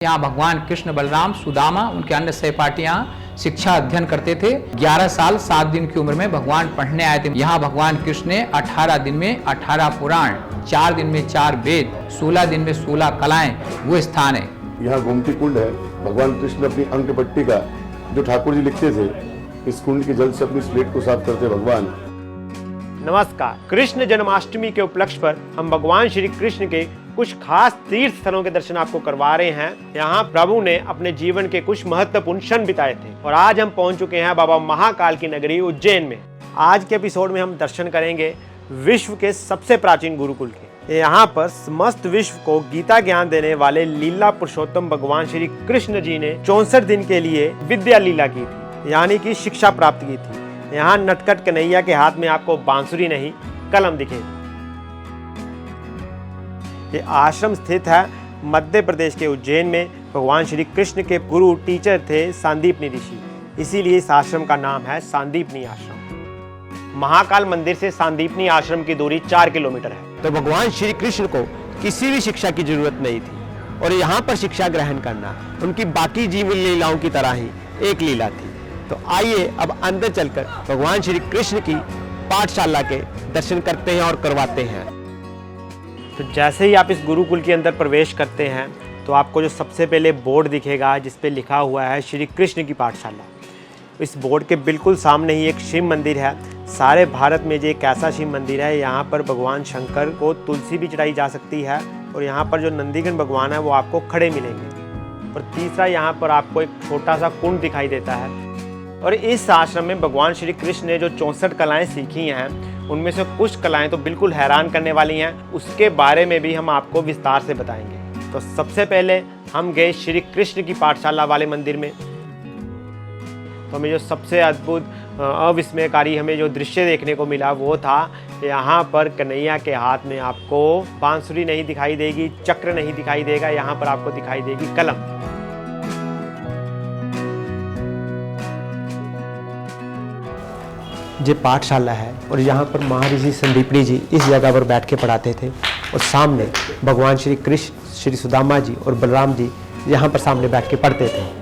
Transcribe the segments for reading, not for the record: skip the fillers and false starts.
यहाँ भगवान कृष्ण, बलराम, सुदामा, उनके अन्य सहपाठी यहाँ शिक्षा अध्ययन करते थे। 11 साल 7 दिन की उम्र में भगवान पढ़ने आए थे। यहाँ भगवान कृष्ण ने 18 दिन में 18 पुराण, 4 दिन में 4 वेद, 16 दिन में 16 कलाएं, वो स्थान है। यहाँ गोमती कुंड है। भगवान कृष्ण अपनी अंक पट्टिका जो ठाकुर जी लिखते थे, इस कुंड के जल से अपनी स्लेट को साफ करते भगवान। नमस्कार। कृष्ण जन्माष्टमी के उपलक्ष्य पर हम भगवान श्री कृष्ण के कुछ खास तीर्थ स्थलों के दर्शन आपको करवा रहे हैं। यहाँ प्रभु ने अपने जीवन के कुछ महत्वपूर्ण क्षण बिताए थे और आज हम पहुंच चुके हैं बाबा महाकाल की नगरी उज्जैन में। आज के एपिसोड में हम दर्शन करेंगे विश्व के सबसे प्राचीन गुरुकुल के। यहाँ पर समस्त विश्व को गीता ज्ञान देने वाले लीला पुरुषोत्तम भगवान श्री कृष्ण जी ने 64 दिन के लिए विद्या लीला की थी, यानी कि शिक्षा प्राप्त की थी। यहाँ नटखट कन्हैया के हाथ में आपको बांसुरी नहीं, कलम दिखेगी। ये आश्रम स्थित है मध्य प्रदेश के उज्जैन में। भगवान श्री कृष्ण के गुरु टीचर थे सांदीपनी ऋषि, इसीलिए इस आश्रम का नाम है सांदीपनी आश्रम। महाकाल मंदिर से सांदीपनी आश्रम की दूरी 4 किलोमीटर है। तो भगवान श्री कृष्ण को किसी भी शिक्षा की जरूरत नहीं थी और यहाँ पर शिक्षा ग्रहण करना उनकी बाकी जीवन लीलाओं की तरह ही एक लीला थी। तो आइए अब अंदर चलकर भगवान श्री कृष्ण की पाठशाला के दर्शन करते हैं और करवाते हैं। तो जैसे ही आप इस गुरुकुल के अंदर प्रवेश करते हैं तो आपको जो सबसे पहले बोर्ड दिखेगा जिस पे लिखा हुआ है श्री कृष्ण की पाठशाला। इस बोर्ड के बिल्कुल सामने ही एक शिव मंदिर है। सारे भारत में ये एक ऐसा शिव मंदिर है, यहाँ पर भगवान शंकर को तुलसी भी चढ़ाई जा सकती है और यहाँ पर जो नंदीगण भगवान है वो आपको खड़े मिलेंगे। और तीसरा, यहाँ पर आपको एक छोटा सा कुंड दिखाई देता है। और इस आश्रम में भगवान श्री कृष्ण ने जो 64 कलाएं सीखी हैं, उनमें से कुछ कलाएं तो बिल्कुल हैरान करने वाली हैं। उसके बारे में भी हम आपको विस्तार से बताएंगे। तो सबसे पहले हम गए श्री कृष्ण की पाठशाला वाले मंदिर में। तो हमें जो सबसे अद्भुत अविस्मयकारी हमें जो दृश्य देखने को मिला वो था, यहाँ पर कन्हैया के हाथ में आपको बांसुरी नहीं दिखाई देगी, चक्र नहीं दिखाई देगा, यहाँ पर आपको दिखाई देगी कलम। ये पाठशाला है और यहाँ पर महर्षि संदीपनी जी इस जगह पर बैठ के पढ़ाते थे और सामने भगवान श्री कृष्ण, श्री सुदामा जी और बलराम जी यहाँ पर सामने बैठ के पढ़ते थे।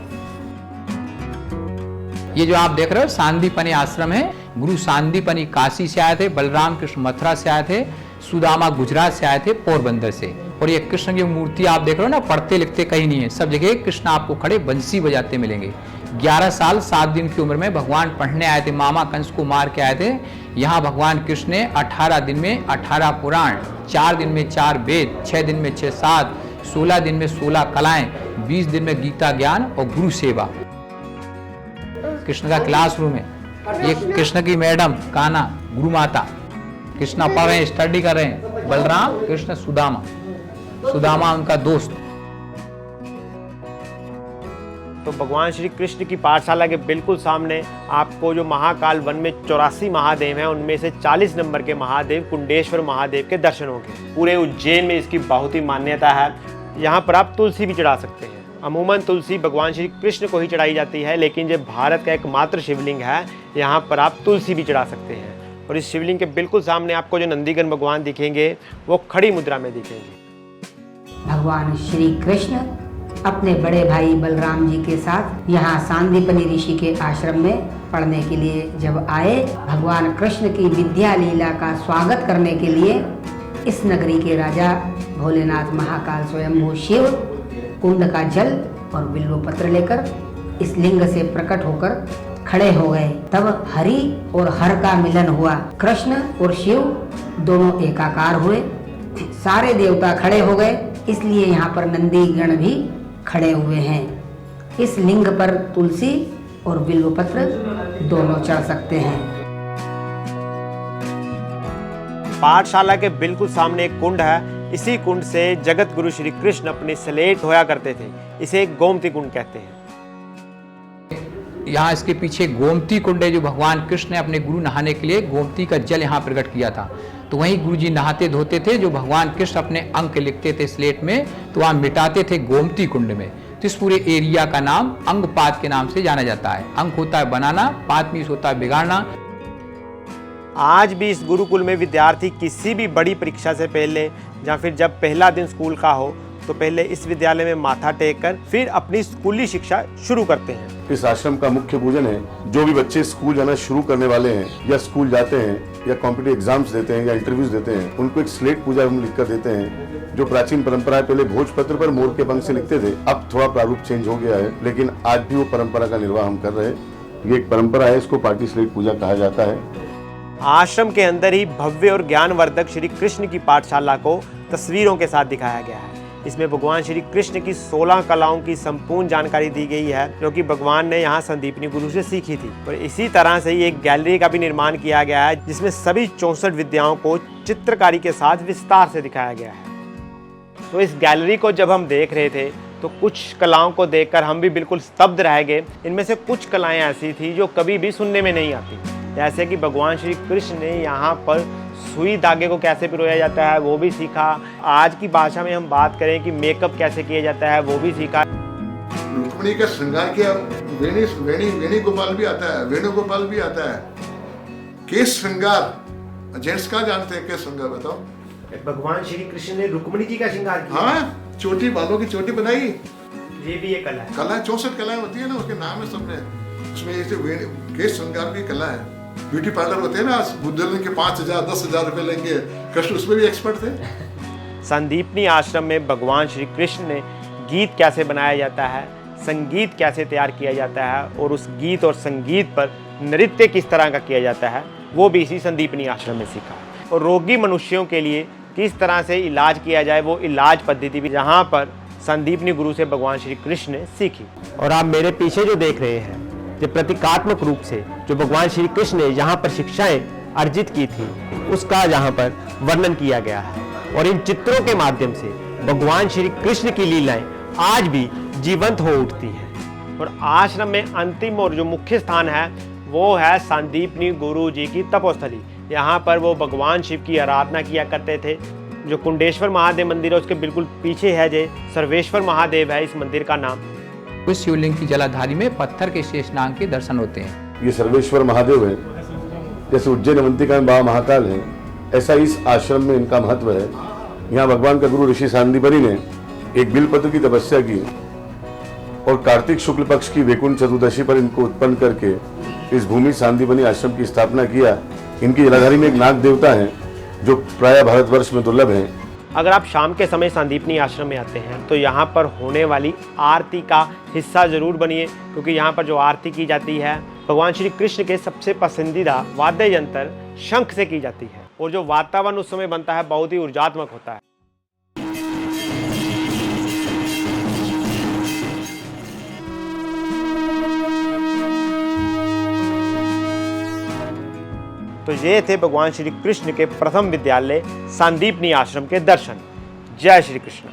ये जो आप देख रहे हो सांदीपनी आश्रम है। गुरु सांदीपनी काशी से आए थे, बलराम कृष्ण मथुरा से आए थे, सुदामा गुजरात से आए थे, पोरबंदर से। और ये कृष्ण की मूर्ति आप देख रहे हो ना, पढ़ते लिखते कहीं नहीं है, सब जगह कृष्ण आपको खड़े बंसी बजाते मिलेंगे। 11 साल 7 दिन की उम्र में भगवान पढ़ने आए थे, मामा कंस को मार के आए थे। यहाँ भगवान कृष्ण ने 18 दिन में 18 पुराण, 4 दिन में 4 वेद, 6 दिन में 6 7, 16 दिन में 16 कलाएं, 20 दिन में गीता ज्ञान और गुरु सेवा। कृष्ण का क्लासरूम है। ये कृष्ण की मैडम कान्हा, गुरु माता। कृष्णा पढ़ रहे हैं, स्टडी कर रहे हैं। बलराम, कृष्ण, सुदामा, सुदामा उनका दोस्त। तो भगवान श्री कृष्ण की पाठशाला के बिल्कुल सामने आपको जो महाकाल वन में 84 महादेव हैं, उनमें से 40 नंबर के महादेव कुंडेश्वर महादेव के दर्शन होंगे। पूरे उज्जैन में इसकी बहुत ही मान्यता है। यहाँ पर आप तुलसी भी चढ़ा सकते हैं। अमूमन तुलसी भगवान श्री कृष्ण को ही चढ़ाई जाती है, लेकिन ये भारत का एकमात्र शिवलिंग है, यहाँ पर आप तुलसी भी चढ़ा सकते हैं। और इस शिवलिंग के बिल्कुल सामने आपको जो नंदीगण भगवान दिखेंगे वो खड़ी मुद्रा में दिखेंगे। भगवान श्री कृष्ण अपने बड़े भाई बलराम जी के साथ यहाँ सांदीपनी ऋषि के आश्रम में पढ़ने के लिए जब आए, भगवान कृष्ण की विद्या लीला का स्वागत करने के लिए इस नगरी के राजा भोलेनाथ महाकाल स्वयंभू शिव कुंड का जल और बिल्व पत्र लेकर इस लिंग से प्रकट होकर खड़े हो गए। तब हरि और हर का मिलन हुआ। कृष्ण और शिव दोनों एकाकार हुए। सारे देवता खड़े हो गए, इसलिए यहाँ पर नंदीगण भी खड़े हुए हैं। इस लिंग पर तुलसी और बिल्व पत्र दोनों चढ़ सकते हैं। पाठशाला के बिल्कुल सामने एक कुंड है। इसी कुंड से जगत गुरु श्री कृष्ण अपनी स्लेट धोया करते थे। इसे गोमती कुंड कहते हैं। यहाँ इसके पीछे गोमती कुंड है, जो भगवान कृष्ण ने अपने गुरु नहाने के लिए गोमती का जल यहाँ प्रकट किया था। तो वहीं गुरु जी नहाते धोते थे। जो भगवान कृष्ण अपने अंक लिखते थे स्लेट में, तो वहाँ मिटाते थे गोमती कुंड में। तो इस पूरे एरिया का नाम अंगपात के नाम से जाना जाता है। अंक होता है बनाना, पात मीन्स होता है बिगाड़ना। आज भी इस गुरुकुल में विद्यार्थी किसी भी बड़ी परीक्षा से पहले या फिर जब पहला दिन स्कूल का हो, तो पहले इस विद्यालय में माथा टेक कर फिर अपनी स्कूली शिक्षा शुरू करते हैं। इस आश्रम का मुख्य पूजन है। जो भी बच्चे स्कूल जाना शुरू करने वाले हैं या स्कूल जाते हैं या कॉम्पिटिटिव एग्जाम्स देते हैं या इंटरव्यूज देते हैं, उनको एक स्लेट पूजा हम लिख कर देते हैं। जो प्राचीन परंपरा है, पहले भोजपत्र पर मोर के पंख से लिखते थे, अब थोड़ा प्रारूप चेंज हो गया है, लेकिन आज भी वो परंपरा का निर्वाह हम कर रहे हैं। ये एक परंपरा है, इसको पार्टी स्लेट पूजा कहा जाता है। आश्रम के अंदर ही भव्य और ज्ञानवर्धक श्री कृष्ण की पाठशाला को तस्वीरों के साथ दिखाया गया है। इसमें भगवान श्री कृष्ण की 16 कलाओं की संपूर्ण जानकारी दी गई है, जो कि भगवान ने यहाँ संदीपनी गुरु से सीखी थी। और इसी तरह से ही एक गैलरी का भी निर्माण किया गया है, जिसमें सभी 64 विद्याओं को चित्रकारी के साथ विस्तार से दिखाया गया है। तो इस गैलरी को जब हम देख रहे थे तो कुछ कलाओं को देखकर हम भी बिल्कुल स्तब्ध रह गए। इनमें से कुछ कलाएं ऐसी थी जो कभी भी सुनने में नहीं आती, जैसे कि भगवान श्री कृष्ण ने यहाँ पर सुई धागे को कैसे पिरोया जाता है वो भी सीखा। आज की भाषा में हम बात करें कि मेकअप कैसे किया जाता है वो भी सीखा। रुक्मिणी का श्रृंगार किया, वेणी गोपाल भी आता है, वेणुगोपाल भी आता है। केस श्रृंगार जेंट्स का जानते हैं, केस श्रृंगार बताओ। भगवान श्री कृष्ण ने रुक्मिणी जी का श्रृंगार किया। हाँ, चोटी, बालों की चोटी बनाई। ये भी एक कला है। कला 64 कलाएं होती है ना, उसके नाम है सबने। उसमें ये केस श्रृंगार की कला है। ब्यूटी पार्लर होते हैं ना, बुद्धन के 5,000 10,000 रुपए लेंगे। कृष्ण उसमें भी एक्सपर्ट थे। संदीपनी आश्रम में भगवान श्री कृष्ण ने गीत कैसे बनाया जाता है, संगीत कैसे तैयार किया जाता है और उस गीत और संगीत पर नृत्य किस तरह का किया जाता है, वो भी इसी संदीपनी आश्रम में सीखा। और रोगी मनुष्यों के लिए किस तरह से इलाज किया जाए, वो इलाज पद्धति भी यहाँ पर संदीपनी गुरु से भगवान श्री कृष्ण ने सीखी। और आप मेरे पीछे जो देख रहे हैं, जो प्रतीकात्मक रूप से जो भगवान श्री कृष्ण ने यहाँ पर शिक्षाएं अर्जित की थी, उसका यहाँ पर वर्णन किया गया है। और इन चित्रों के माध्यम से भगवान श्री कृष्ण की लीलाएं आज भी जीवंत हो उठती हैं। और आश्रम में अंतिम और जो मुख्य स्थान है वो है संदीपनी गुरु जी की तपोस्थली। यहाँ पर वो भगवान शिव की आराधना किया करते थे। जो कुंडेश्वर महादेव मंदिर है उसके बिल्कुल पीछे है जे सर्वेश्वर महादेव है इस मंदिर का नाम। उस शिवलिंग की जलाधारी में पत्थर के शेषनाग के दर्शन होते हैं। ये सर्वेश्वर महादेव है, जैसे उज्जैन अवंतिका में बाबा महाकाल है, ऐसा इस आश्रम में इनका महत्व है। यहाँ भगवान का गुरु ऋषि सांदीपनी ने एक बिलपत्र की तपस्या की और कार्तिक शुक्ल पक्ष की वैकुंठ चतुर्दशी पर इनको उत्पन्न करके इस भूमि सांदीपनी आश्रम की स्थापना किया। इनकी जलाधारी में एक नाग देवता है जो प्राय भारतवर्ष में दुर्लभ है। अगर आप शाम के समय संदीपनी आश्रम में आते हैं तो यहाँ पर होने वाली आरती का हिस्सा जरूर बनिए, क्योंकि यहाँ पर जो आरती की जाती है भगवान श्री कृष्ण के सबसे पसंदीदा वाद्य यंत्र शंख से की जाती है। और जो वातावरण उस समय बनता है बहुत ही ऊर्जात्मक होता है। तो ये थे भगवान श्री कृष्ण के प्रथम विद्यालय संदीपनी आश्रम के दर्शन। जय श्री कृष्ण।